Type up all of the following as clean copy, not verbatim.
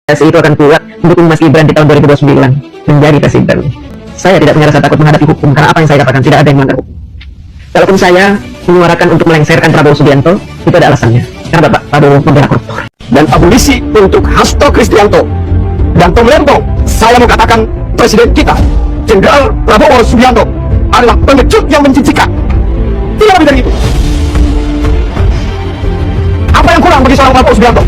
PSI itu akan kuat mendukung Mas Gibran di tahun 2029 menjadi presiden. Saya tidak punya rasa takut menghadapi hukum, karena apa yang saya katakan tidak ada yang melanggar hukum. Kalaupun saya menyuarakan untuk melengsarkan Prabowo Subianto, itu ada alasannya, karena Bapak Prabowo membela koruptor. Dan abolisi untuk Hasto Kristianto dan Tom Lembong, saya mau katakan presiden kita, Jenderal Prabowo Subianto, adalah pengecut yang menjijikan. Tidak lebih dari itu. Apa yang kurang bagi seorang Prabowo Subianto?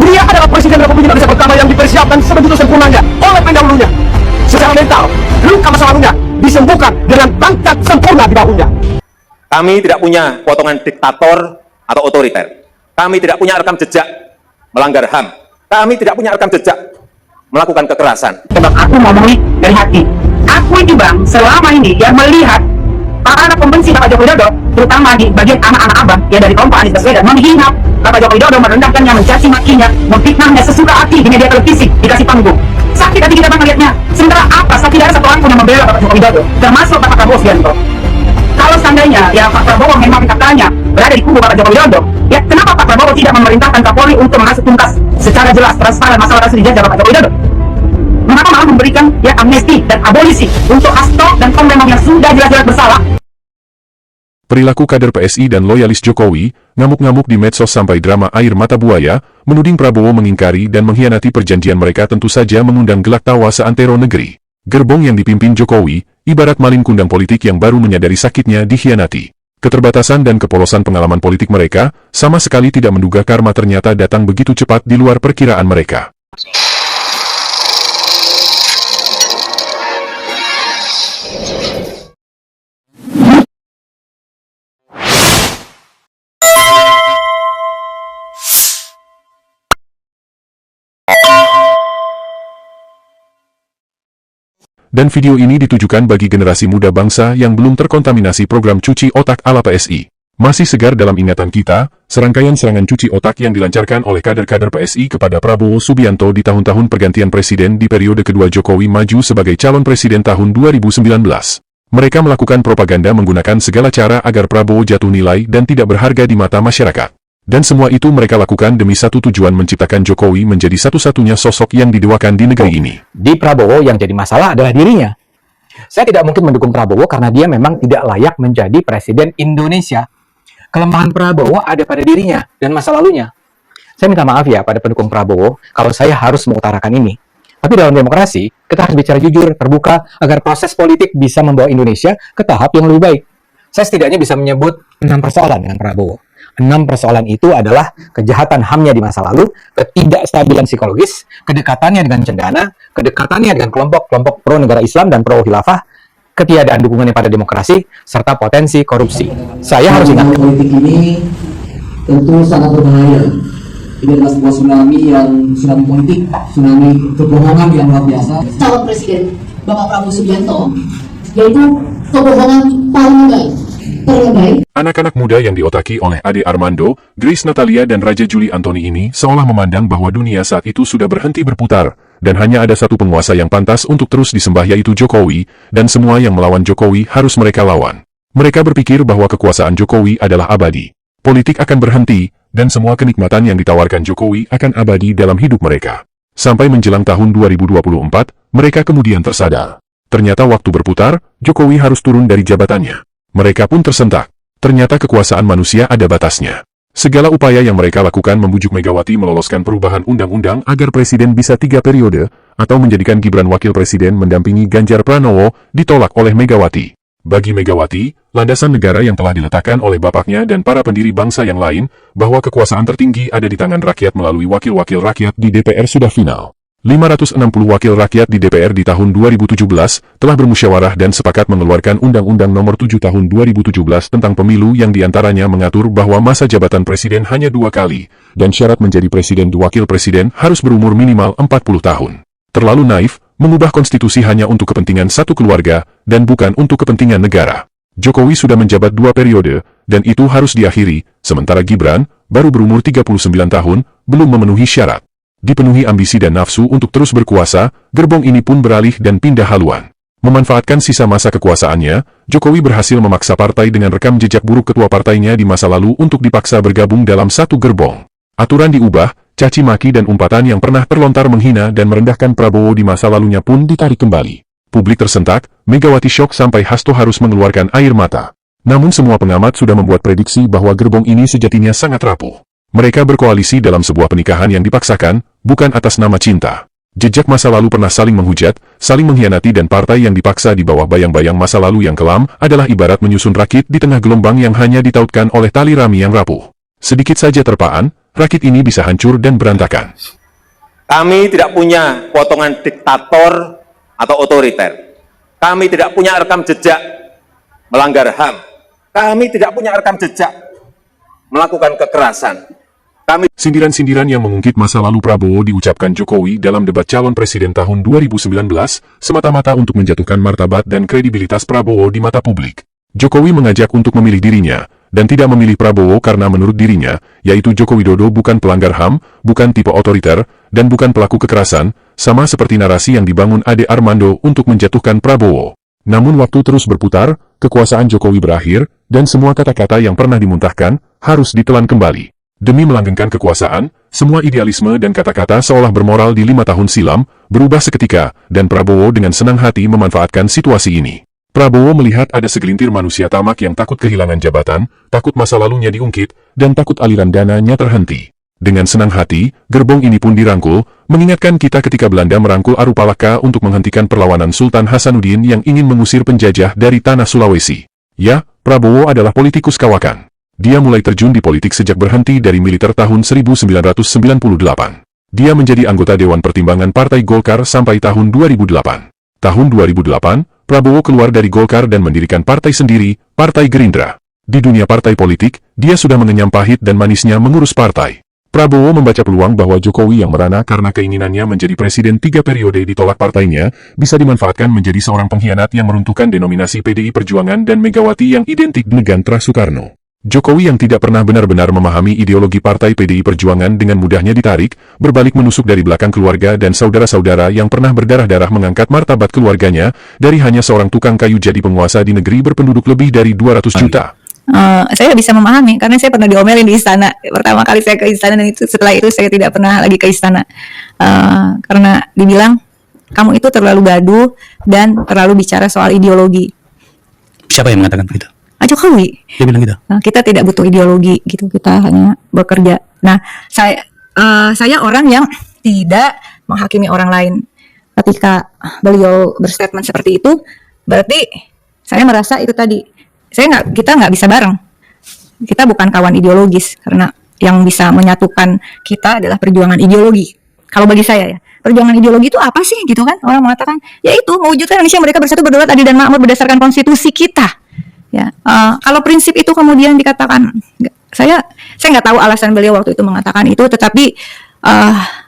Dia adalah presiden Republik Indonesia pertama yang dipersiapkan sebegitu sempurnanya oleh pendahulunya. Secara mental, luka masa lalunya disembuhkan dengan pangkat sempurna di bahunya. Kami tidak punya potongan diktator atau otoriter. Kami tidak punya rekam jejak melanggar HAM. Kami tidak punya rekam jejak melakukan kekerasan. Sebab aku ngomong nih dari hati. Aku ini bang, selama ini yang melihat para pembenci Bapak Joko Widodo, terutama di bagian anak-anak abang, ya dari kelompok Anies Baswedan, menghina Bapak Joko Widodo, merendahkannya, mencaci makinya, memfitnahnya sesuka hati di media televisi, dikasih panggung. Sakit hati kita bang melihatnya. Sementara apa? Tidak ada satu orang pun yang membela Bapak Joko Widodo, termasuk Bapak Prabowo Subianto. Kalau seandainya ya Pak Prabowo memang katanya berada di kubu Bapak Joko Widodo, ya kenapa Pak Prabowo tidak memerintahkan Kapolri untuk mengusut tuntas secara jelas, transparan masalah kasus dijajah Bapak Joko Widodo? Mengapa malah memberikan ya amnesti dan abolisi untuk Hasto dan Tom Lembong yang sudah jelas-jelas bersalah? Perilaku kader PSI dan loyalis Jokowi, ngamuk-ngamuk di medsos sampai drama air mata buaya, menuding Prabowo mengingkari dan mengkhianati perjanjian mereka tentu saja mengundang gelak tawa seantero negeri. Gerbong yang dipimpin Jokowi, ibarat maling kundang politik yang baru menyadari sakitnya dikhianati. Keterbatasan dan kepolosan pengalaman politik mereka, sama sekali tidak menduga karma ternyata datang begitu cepat di luar perkiraan mereka. Dan video ini ditujukan bagi generasi muda bangsa yang belum terkontaminasi program cuci otak ala PSI. Masih segar dalam ingatan kita, serangkaian serangan cuci otak yang dilancarkan oleh kader-kader PSI kepada Prabowo Subianto di tahun-tahun pergantian presiden di periode kedua Jokowi maju sebagai calon presiden tahun 2019. Mereka melakukan propaganda menggunakan segala cara agar Prabowo jatuh nilai dan tidak berharga di mata masyarakat. Dan semua itu mereka lakukan demi satu tujuan, menciptakan Jokowi menjadi satu-satunya sosok yang didewakan di negeri ini. Di Prabowo yang jadi masalah adalah dirinya. Saya tidak mungkin mendukung Prabowo karena dia memang tidak layak menjadi presiden Indonesia. Kelemahan Prabowo ada pada dirinya dan masa lalunya. Saya minta maaf ya pada pendukung Prabowo kalau saya harus mengutarakan ini. Tapi dalam demokrasi, kita harus bicara jujur, terbuka, agar proses politik bisa membawa Indonesia ke tahap yang lebih baik. Saya setidaknya bisa menyebut 6 persoalan dengan Prabowo. 6 persoalan itu adalah kejahatan HAM-nya di masa lalu, ketidakstabilan psikologis, kedekatannya dengan cendana, kedekatannya dengan kelompok-kelompok pro negara Islam dan pro khilafah, ketiadaan dukungannya pada demokrasi, serta potensi korupsi. Saya harus ingat. Politik ini tentu sangat berbahaya. Ini adalah sebuah tsunami politik, tsunami kebohongan yang luar biasa. Calon presiden Bapak Prabowo Subianto, yaitu kebohongan paling baik. Anak-anak muda yang diotaki oleh Ade Armando, Grace Natalia dan Raja Juli Antoni ini seolah memandang bahwa dunia saat itu sudah berhenti berputar, dan hanya ada satu penguasa yang pantas untuk terus disembah, yaitu Jokowi, dan semua yang melawan Jokowi harus mereka lawan. Mereka berpikir bahwa kekuasaan Jokowi adalah abadi. Politik akan berhenti, dan semua kenikmatan yang ditawarkan Jokowi akan abadi dalam hidup mereka. Sampai menjelang tahun 2024, mereka kemudian tersadar. Ternyata waktu berputar, Jokowi harus turun dari jabatannya. Mereka pun tersentak. Ternyata kekuasaan manusia ada batasnya. Segala upaya yang mereka lakukan membujuk Megawati meloloskan perubahan undang-undang agar presiden bisa 3 periode, atau menjadikan Gibran wakil presiden mendampingi Ganjar Pranowo, ditolak oleh Megawati. Bagi Megawati, landasan negara yang telah diletakkan oleh bapaknya dan para pendiri bangsa yang lain, bahwa kekuasaan tertinggi ada di tangan rakyat melalui wakil-wakil rakyat di DPR sudah final. 560 wakil rakyat di DPR di tahun 2017 telah bermusyawarah dan sepakat mengeluarkan Undang-Undang Nomor 7 Tahun 2017 tentang pemilu yang diantaranya mengatur bahwa masa jabatan presiden hanya 2 kali, dan syarat menjadi presiden dan wakil presiden harus berumur minimal 40 tahun. Terlalu naif, mengubah konstitusi hanya untuk kepentingan satu keluarga, dan bukan untuk kepentingan negara. Jokowi sudah menjabat 2 periode, dan itu harus diakhiri, sementara Gibran, baru berumur 39 tahun, belum memenuhi syarat. Dipenuhi ambisi dan nafsu untuk terus berkuasa, gerbong ini pun beralih dan pindah haluan. Memanfaatkan sisa masa kekuasaannya, Jokowi berhasil memaksa partai dengan rekam jejak buruk ketua partainya di masa lalu untuk dipaksa bergabung dalam satu gerbong. Aturan diubah, Caci maki dan umpatan yang pernah terlontar menghina dan merendahkan Prabowo di masa lalunya pun ditarik kembali. Publik tersentak, Megawati syok sampai Hasto harus mengeluarkan air mata. Namun semua pengamat sudah membuat prediksi bahwa gerbong ini sejatinya sangat rapuh. Mereka berkoalisi dalam sebuah pernikahan yang dipaksakan, bukan atas nama cinta. Jejak masa lalu pernah saling menghujat, saling mengkhianati dan partai yang dipaksa di bawah bayang-bayang masa lalu yang kelam adalah ibarat menyusun rakit di tengah gelombang yang hanya ditautkan oleh tali rami yang rapuh. Sedikit saja terpaan, rakit ini bisa hancur dan berantakan. Kami tidak punya potongan diktator atau otoriter. Kami tidak punya rekam jejak melanggar HAM. Kami tidak punya rekam jejak melakukan kekerasan. Sindiran-sindiran yang mengungkit masa lalu Prabowo diucapkan Jokowi dalam debat calon presiden tahun 2019 semata-mata untuk menjatuhkan martabat dan kredibilitas Prabowo di mata publik. Jokowi mengajak untuk memilih dirinya, dan tidak memilih Prabowo karena menurut dirinya, yaitu Joko Widodo bukan pelanggar HAM, bukan tipe otoriter, dan bukan pelaku kekerasan, sama seperti narasi yang dibangun Ade Armando untuk menjatuhkan Prabowo. Namun waktu terus berputar, kekuasaan Jokowi berakhir, dan semua kata-kata yang pernah dimuntahkan harus ditelan kembali. Demi melanggengkan kekuasaan, semua idealisme dan kata-kata seolah bermoral di 5 tahun silam, berubah seketika, dan Prabowo dengan senang hati memanfaatkan situasi ini. Prabowo melihat ada segelintir manusia tamak yang takut kehilangan jabatan, takut masa lalunya diungkit, dan takut aliran dananya terhenti. Dengan senang hati, gerbong ini pun dirangkul, mengingatkan kita ketika Belanda merangkul Arupalaka untuk menghentikan perlawanan Sultan Hasanuddin yang ingin mengusir penjajah dari tanah Sulawesi. Ya, Prabowo adalah politikus kawakan. Dia mulai terjun di politik sejak berhenti dari militer tahun 1998. Dia menjadi anggota Dewan Pertimbangan Partai Golkar sampai tahun 2008. Tahun 2008, Prabowo keluar dari Golkar dan mendirikan partai sendiri, Partai Gerindra. Di dunia partai politik, dia sudah mengenyam pahit dan manisnya mengurus partai. Prabowo membaca peluang bahwa Jokowi yang merana karena keinginannya menjadi presiden 3 periode ditolak partainya, bisa dimanfaatkan menjadi seorang pengkhianat yang meruntuhkan denominasi PDI Perjuangan dan Megawati yang identik dengan Tra Soekarno. Jokowi yang tidak pernah benar-benar memahami ideologi partai PDI Perjuangan dengan mudahnya ditarik, berbalik menusuk dari belakang keluarga dan saudara-saudara yang pernah berdarah-darah mengangkat martabat keluarganya, dari hanya seorang tukang kayu jadi penguasa di negeri berpenduduk lebih dari 200 juta. Saya bisa memahami, karena saya pernah diomelin di istana. Pertama kali saya ke istana, dan setelah itu saya tidak pernah lagi ke istana. Karena dibilang, kamu itu terlalu gaduh dan terlalu bicara soal ideologi. Siapa yang mengatakan begitu? Jokowi. Dia bilang gitu. Kita tidak butuh ideologi gitu, kita hanya bekerja. Nah, saya orang yang tidak menghakimi orang lain. Ketika beliau berstatement seperti itu, berarti saya merasa itu tadi, kita nggak bisa bareng. Kita bukan kawan ideologis, karena yang bisa menyatukan kita adalah perjuangan ideologi. Kalau bagi saya ya, perjuangan ideologi itu apa sih gitu kan? Orang mengatakan, yaitu mewujudkan Indonesia mereka bersatu berdaulat adil dan makmur berdasarkan konstitusi kita. Ya, kalau prinsip itu kemudian dikatakan, saya nggak tahu alasan beliau waktu itu mengatakan itu, tetapi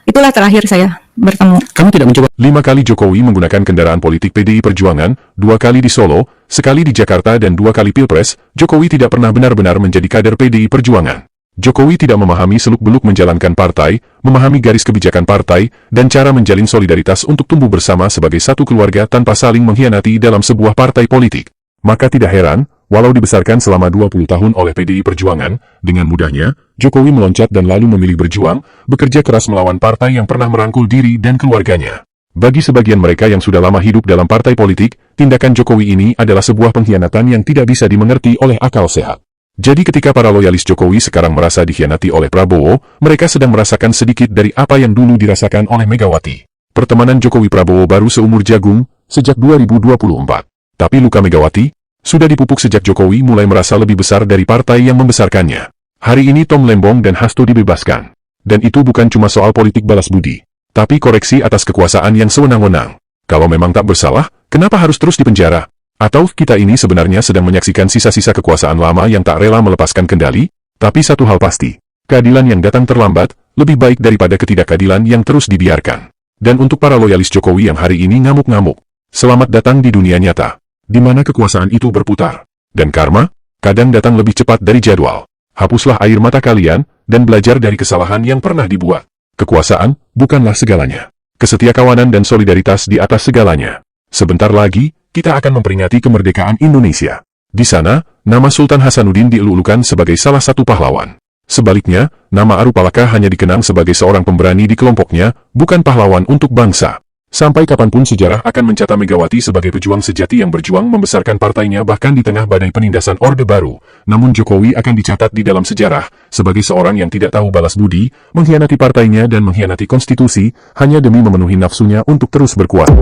itulah terakhir saya bertemu. Kamu tidak mencoba? 5 kali Jokowi menggunakan kendaraan politik PDI Perjuangan, 2 kali di Solo, sekali di Jakarta dan 2 kali Pilpres, Jokowi tidak pernah benar-benar menjadi kader PDI Perjuangan. Jokowi tidak memahami seluk-beluk menjalankan partai, memahami garis kebijakan partai, dan cara menjalin solidaritas untuk tumbuh bersama sebagai satu keluarga tanpa saling mengkhianati dalam sebuah partai politik. Maka tidak heran, walau dibesarkan selama 20 tahun oleh PDI Perjuangan, dengan mudahnya, Jokowi meloncat dan lalu memilih berjuang, bekerja keras melawan partai yang pernah merangkul diri dan keluarganya. Bagi sebagian mereka yang sudah lama hidup dalam partai politik, tindakan Jokowi ini adalah sebuah pengkhianatan yang tidak bisa dimengerti oleh akal sehat. Jadi ketika para loyalis Jokowi sekarang merasa dikhianati oleh Prabowo, mereka sedang merasakan sedikit dari apa yang dulu dirasakan oleh Megawati. Pertemanan Jokowi-Prabowo baru seumur jagung, sejak 2024. Tapi luka Megawati sudah dipupuk sejak Jokowi mulai merasa lebih besar dari partai yang membesarkannya. Hari ini Tom Lembong dan Hasto dibebaskan. Dan itu bukan cuma soal politik balas budi, tapi koreksi atas kekuasaan yang sewenang-wenang. Kalau memang tak bersalah, kenapa harus terus dipenjara? Atau kita ini sebenarnya sedang menyaksikan sisa-sisa kekuasaan lama yang tak rela melepaskan kendali? Tapi satu hal pasti, keadilan yang datang terlambat lebih baik daripada ketidakadilan yang terus dibiarkan. Dan untuk para loyalis Jokowi yang hari ini ngamuk-ngamuk, selamat datang di dunia nyata, di mana kekuasaan itu berputar. Dan karma, kadang datang lebih cepat dari jadwal. Hapuslah air mata kalian, dan belajar dari kesalahan yang pernah dibuat. Kekuasaan, bukanlah segalanya. Kesetiakawanan dan solidaritas di atas segalanya. Sebentar lagi, kita akan memperingati kemerdekaan Indonesia. Di sana, nama Sultan Hasanuddin dielulukan sebagai salah satu pahlawan. Sebaliknya, nama Arupalaka hanya dikenang sebagai seorang pemberani di kelompoknya, bukan pahlawan untuk bangsa. Sampai kapanpun sejarah akan mencatat Megawati sebagai pejuang sejati yang berjuang membesarkan partainya bahkan di tengah badai penindasan Orde Baru. Namun Jokowi akan dicatat di dalam sejarah sebagai seorang yang tidak tahu balas budi, mengkhianati partainya dan mengkhianati konstitusi hanya demi memenuhi nafsunya untuk terus berkuat.